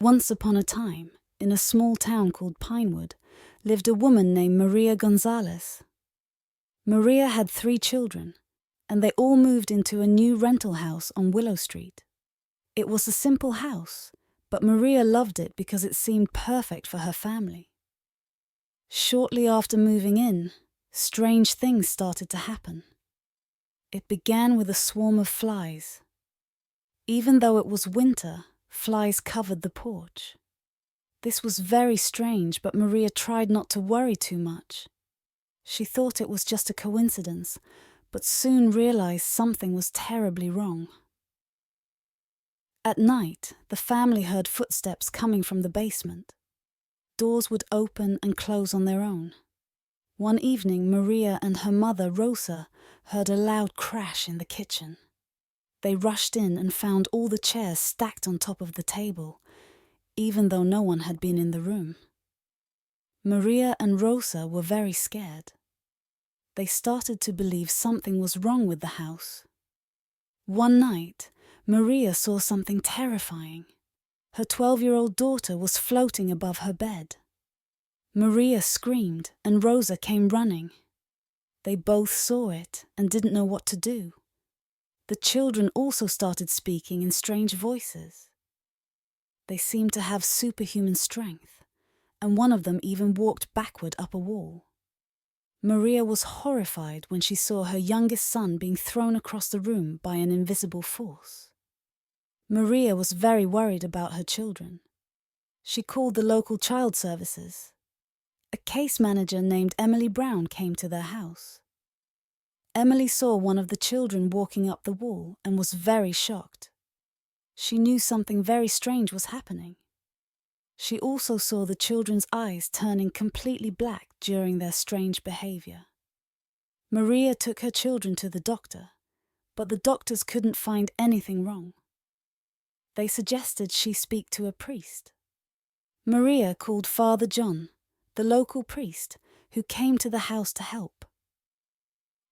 Once upon a time, in a small town called Pinewood, lived a woman named Maria Gonzalez. Maria had 3 children, and they all moved into a new rental house on Willow Street. It was a simple house, but Maria loved it because it seemed perfect for her family. Shortly after moving in, strange things started to happen. It began with a swarm of flies. Even though it was winter, flies covered the porch. This was very strange, but Maria tried not to worry too much. She thought it was just a coincidence, but soon realized something was terribly wrong. At night, the family heard footsteps coming from the basement. Doors would open and close on their own. One evening, Maria and her mother, Rosa, heard a loud crash in the kitchen. They rushed in and found all the chairs stacked on top of the table, even though no one had been in the room. Maria and Rosa were very scared. They started to believe something was wrong with the house. One night, Maria saw something terrifying. Her 12-year-old daughter was floating above her bed. Maria screamed and Rosa came running. They both saw it and didn't know what to do. The children also started speaking in strange voices. They seemed to have superhuman strength, and one of them even walked backward up a wall. Maria was horrified when she saw her youngest son being thrown across the room by an invisible force. Maria was very worried about her children. She called the local child services. A case manager named Emily Brown came to their house. Emily saw one of the children walking up the wall and was very shocked. She knew something very strange was happening. She also saw the children's eyes turning completely black during their strange behavior. Maria took her children to the doctor, but the doctors couldn't find anything wrong. They suggested she speak to a priest. Maria called Father John, the local priest, who came to the house to help.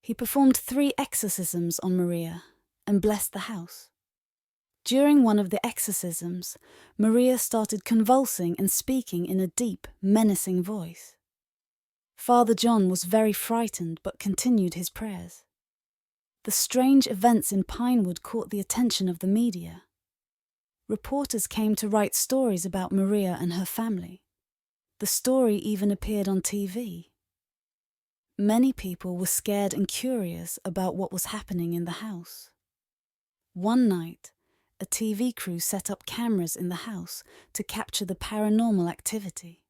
He performed 3 exorcisms on Maria and blessed the house. During one of the exorcisms, Maria started convulsing and speaking in a deep, menacing voice. Father John was very frightened but continued his prayers. The strange events in Pinewood caught the attention of the media. Reporters came to write stories about Maria and her family. The story even appeared on TV. Many people were scared and curious about what was happening in the house. One night, a TV crew set up cameras in the house to capture the paranormal activity.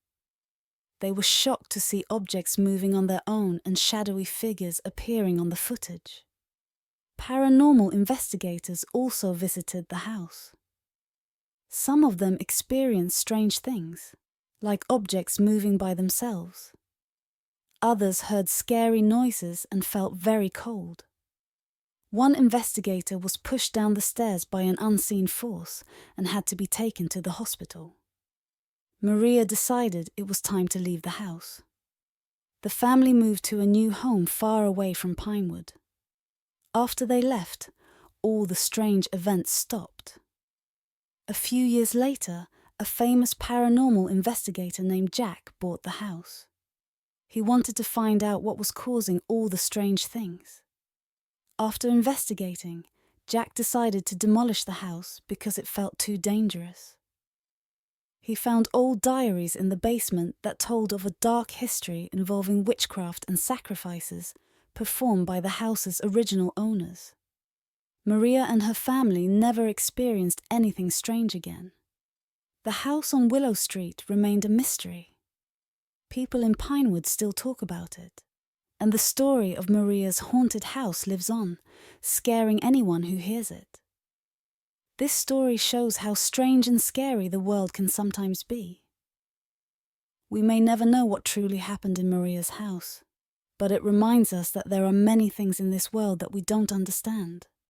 They were shocked to see objects moving on their own and shadowy figures appearing on the footage. Paranormal investigators also visited the house. Some of them experienced strange things, like objects moving by themselves. Others heard scary noises and felt very cold. One investigator was pushed down the stairs by an unseen force and had to be taken to the hospital. Maria decided it was time to leave the house. The family moved to a new home far away from Pinewood. After they left, all the strange events stopped. A few years later, a famous paranormal investigator named Jack bought the house. He wanted to find out what was causing all the strange things. After investigating, Jack decided to demolish the house because it felt too dangerous. He found old diaries in the basement that told of a dark history involving witchcraft and sacrifices performed by the house's original owners. Maria and her family never experienced anything strange again. The house on Willow Street remained a mystery. People in Pinewood still talk about it, and the story of Maria's haunted house lives on, scaring anyone who hears it. This story shows how strange and scary the world can sometimes be. We may never know what truly happened in Maria's house, but it reminds us that there are many things in this world that we don't understand.